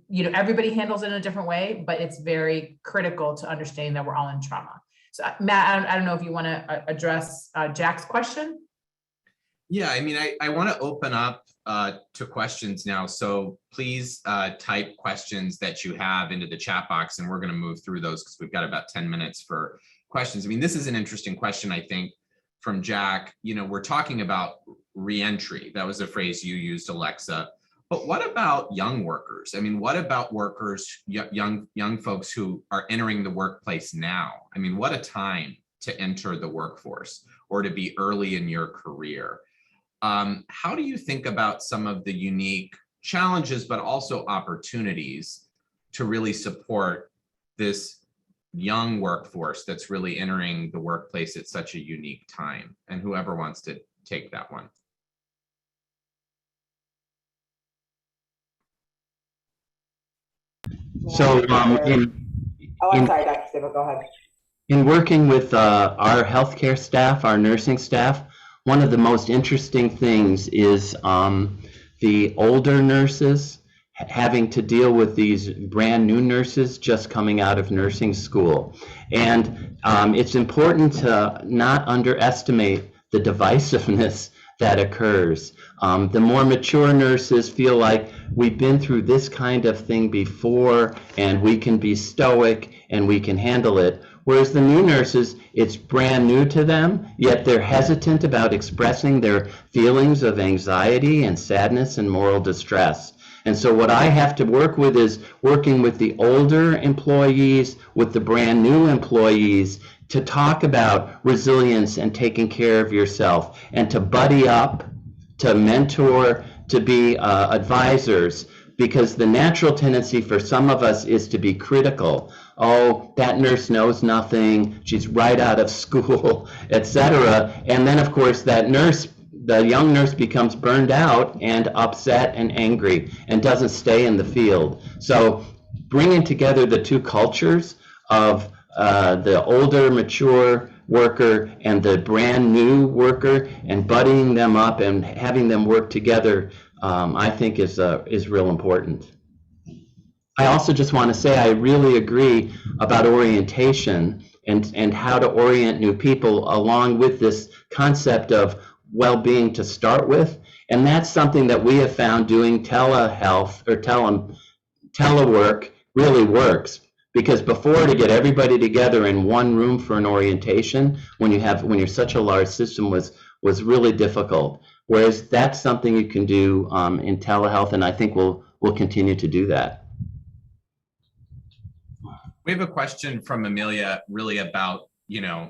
you know, everybody handles it in a different way, but it's very critical to understand that we're all in trauma. So Matt, I don't know if you want to address Jack's question. Yeah, I mean, I want to open up to questions now. So please type questions that you have into the chat box, and we're going to move through those because we've got about 10 minutes for questions. I mean, this is an interesting question, I think, from Jack. You know, we're talking about reentry. That was a phrase you used, Alexa. But what about young workers? I mean, what about workers, young folks who are entering the workplace now? I mean, what a time to enter the workforce or to be early in your career. How do you think about some of the unique challenges, but also opportunities to really support this young workforce that's really entering the workplace at such a unique time? And whoever wants to take that one. So I'm sorry, Dr. Saper, go ahead. In working with our healthcare staff, our nursing staff, one of the most interesting things is the older nurses having to deal with these brand new nurses just coming out of nursing school. And it's important to not underestimate the divisiveness that occurs. The more mature nurses feel like we've been through this kind of thing before and we can be stoic and we can handle it. Whereas the new nurses, it's brand new to them, yet they're hesitant about expressing their feelings of anxiety and sadness and moral distress. And so what I have to work with is working with the older employees, with the brand new employees, to talk about resilience and taking care of yourself, and to buddy up, to mentor, to be advisors, because the natural tendency for some of us is to be critical. Oh, that nurse knows nothing, she's right out of school, etc. And then, of course, that nurse, the young nurse, becomes burned out and upset and angry and doesn't stay in the field. So bringing together the two cultures of the older, mature worker and the brand new worker, and buddying them up and having them work together, I think is real important. I also just want to say I really agree about orientation and how to orient new people along with this concept of well-being to start with. And that's something that we have found doing telehealth or telework really works. Because before, to get everybody together in one room for an orientation, when you're such a large system, was really difficult. Whereas that's something you can do in telehealth, and I think we'll continue to do that. We have a question from Amelia really about,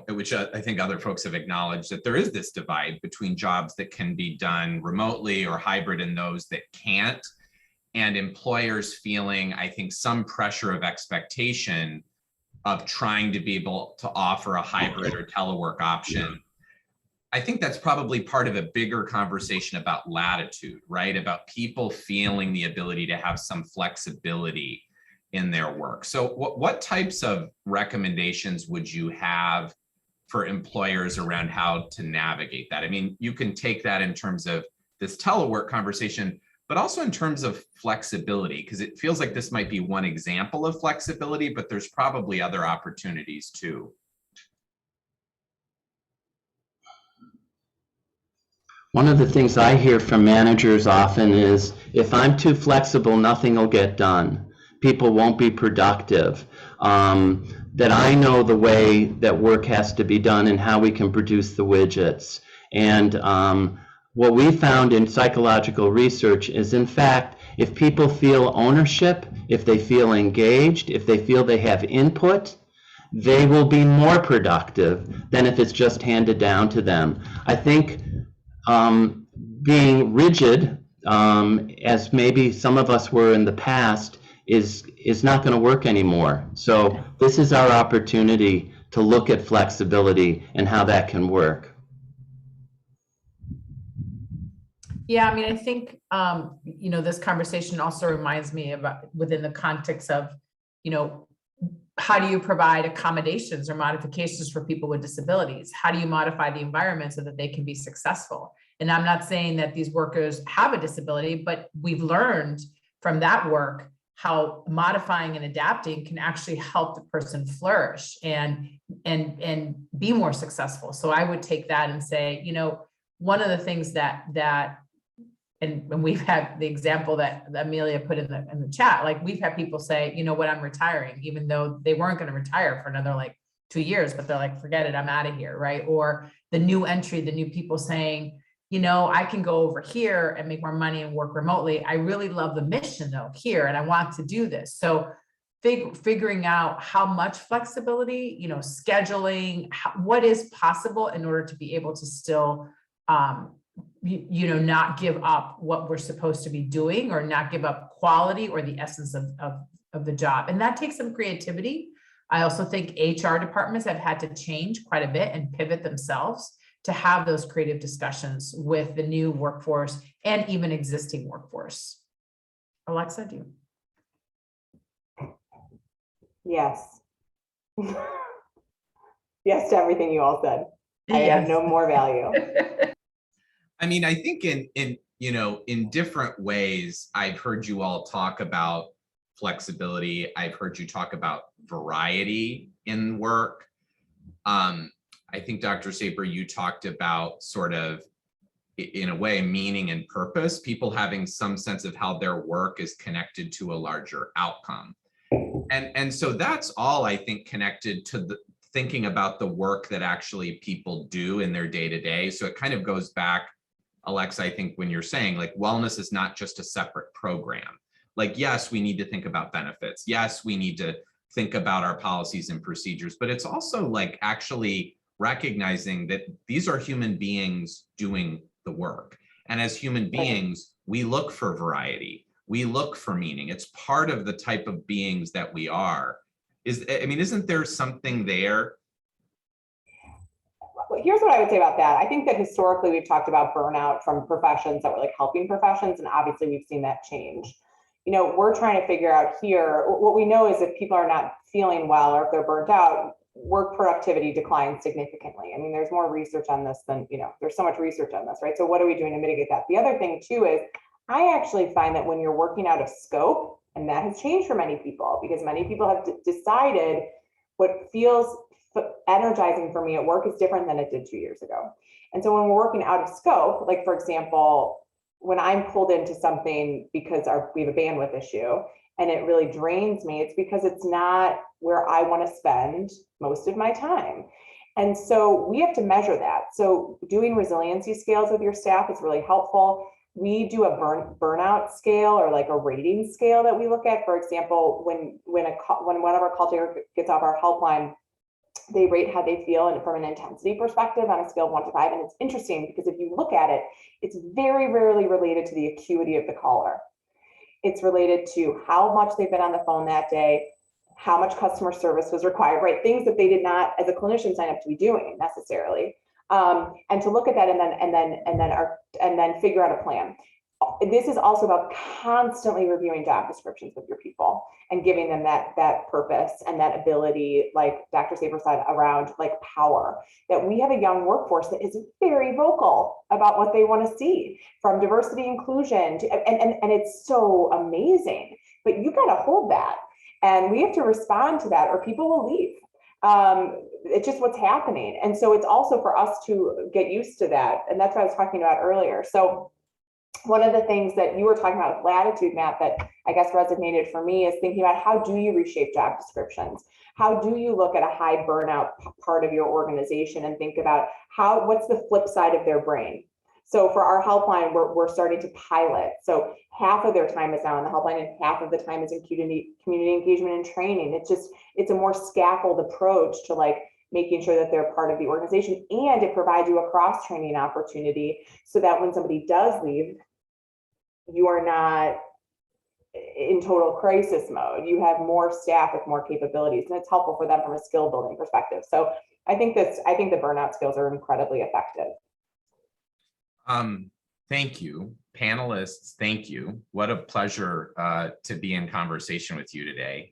which I think other folks have acknowledged, that there is this divide between jobs that can be done remotely or hybrid and those that can't. And employers feeling, I think, some pressure of expectation of trying to be able to offer a hybrid or telework option. I think that's probably part of a bigger conversation about latitude, right? About people feeling the ability to have some flexibility in their work. So what types of recommendations would you have for employers around how to navigate that? I mean, you can take that in terms of this telework conversation, but also in terms of flexibility, because it feels like this might be one example of flexibility, but there's probably other opportunities too. One of the things I hear from managers often is, if I'm too flexible, nothing will get done. People won't be productive. That I know the way that work has to be done and how we can produce the widgets. And what we found in psychological research is, in fact, if people feel ownership, if they feel engaged, if they feel they have input, they will be more productive than if it's just handed down to them. I think being rigid, as maybe some of us were in the past, is not going to work anymore. So this is our opportunity to look at flexibility and how that can work. Yeah, I mean, I think, this conversation also reminds me about within the context of, how do you provide accommodations or modifications for people with disabilities? How do you modify the environment so that they can be successful? And I'm not saying that these workers have a disability, but we've learned from that work how modifying and adapting can actually help the person flourish and be more successful. So I would take that and say, one of the things that and we've had the example that Amelia put in the chat, like we've had people say, I'm retiring, even though they weren't going to retire for another 2 years, but they're like, forget it, I'm out of here, right? Or the new people saying, I can go over here and make more money and work remotely. I really love the mission though here, and I want to do this. So figuring out how much flexibility, scheduling, what is possible in order to be able to still, not give up what we're supposed to be doing, or not give up quality or the essence of the job. And that takes some creativity. I also think HR departments have had to change quite a bit and pivot themselves to have those creative discussions with the new workforce and even existing workforce. Alexa, do you? Yes. Yes to everything you all said. I Yes. have no more value. I mean, I think in you know, in different ways, I've heard you all talk about flexibility. I've heard you talk about variety in work. I think Dr. Saper, you talked about sort of, in a way, meaning and purpose, people having some sense of how their work is connected to a larger outcome. And so that's all, I think, connected to the thinking about the work that actually people do in their day-to-day. So it kind of goes back, Alexa, I think, when you're saying like wellness is not just a separate program. Like, yes, we need to think about benefits. Yes, we need to think about our policies and procedures, but it's also like actually recognizing that these are human beings doing the work. And as human beings, we look for variety. We look for meaning. It's part of the type of beings that we are. Isn't there something there? Here's what I would say about that. I think that historically we've talked about burnout from professions that were like helping professions, and obviously we've seen that change. You know, we're trying to figure out here, what we know is if people are not feeling well or if they're burnt out, work productivity declines significantly. I mean, there's more research on this than, you know, there's so much research on this, right? So what are we doing to mitigate that? The other thing too is I actually find that when you're working out of scope, and that has changed for many people because many people have decided what feels energizing for me at work is different than it did 2 years ago. And so when we're working out of scope, like for example, when I'm pulled into something because we have a bandwidth issue and it really drains me, it's because it's not where I want to spend most of my time. And so we have to measure that. So doing resiliency scales with your staff is really helpful. We do a burnout scale or like a rating scale that we look at. For example, when one of our call takers gets off our helpline, they rate how they feel and from an intensity perspective on a scale of 1 to 5. And it's interesting because if you look at it, it's very rarely related to the acuity of the caller. It's related to how much they've been on the phone that day, how much customer service was required, right? Things that they did not, as a clinician, sign up to be doing necessarily. And to look at that and then figure out a plan. This is also about constantly reviewing job descriptions with your people and giving them that purpose and that ability, like Dr. Saper said, around like power. That we have a young workforce that is very vocal about what they want to see, from diversity, inclusion, to, and it's so amazing. But you got to hold that, and we have to respond to that, or people will leave. It's just what's happening. And so it's also for us to get used to that. And that's what I was talking about earlier. So one of the things that you were talking about with latitude, Matt, that I guess resonated for me is thinking about how do you reshape job descriptions? How do you look at a high burnout part of your organization and think about what's the flip side of their brain? So for our helpline, we're starting to pilot. So half of their time is now on the helpline and half of the time is in community engagement and training. It's a more scaffold approach to like making sure that they're part of the organization, and it provides you a cross-training opportunity so that when somebody does leave, you are not in total crisis mode. You have more staff with more capabilities, and it's helpful for them from a skill building perspective. So I think the burnout skills are incredibly effective. Thank you, panelists. Thank you. What a pleasure to be in conversation with you today.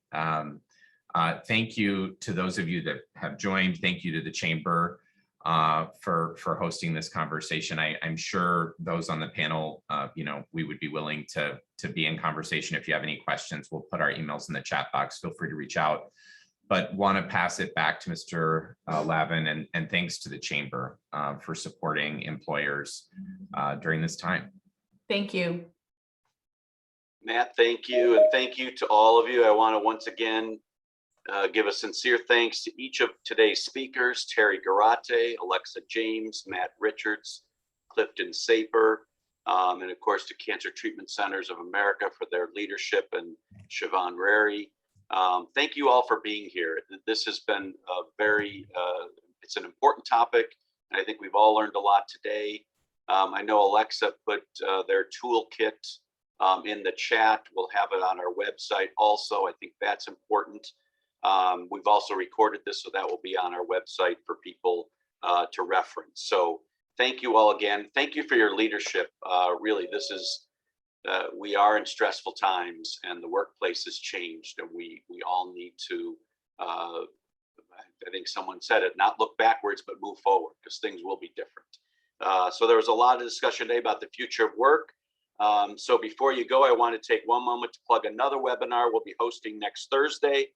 Thank you to those of you that have joined. Thank you to the Chamber for hosting this conversation. I'm sure those on the panel, we would be willing to be in conversation. If you have any questions, we'll put our emails in the chat box. Feel free to reach out. But want to pass it back to Mr. Lavin, and thanks to the Chamber for supporting employers during this time. Thank you. Matt, thank you. And thank you to all of you. I want to once again give a sincere thanks to each of today's speakers: Terry Garate, Alexa James, Matt Richards, Clifton Saper, and of course to Cancer Treatment Centers of America for their leadership, and Siobhan Rary. Thank you all for being here. This has been it's an important topic, and I think we've all learned a lot today. I know Alexa put their toolkit in the chat. We'll have it on our website also. I think that's important. We've also recorded this, so that will be on our website for people to reference. So thank you all again. Thank you for your leadership. Really, we are in stressful times, and the workplace has changed, and we all need to, I think someone said it, not look backwards, but move forward, because things will be different. So there was a lot of discussion today about the future of work. So before you go, I want to take one moment to plug another webinar we'll be hosting next Thursday,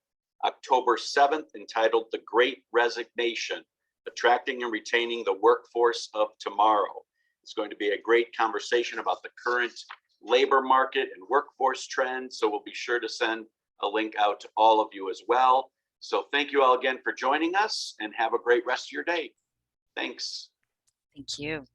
October 7th, entitled The Great Resignation, Attracting and Retaining the Workforce of Tomorrow. It's going to be a great conversation about the current labor market and workforce trends. So we'll be sure to send a link out to all of you as well. So thank you all again for joining us and have a great rest of your day. Thanks. Thank you.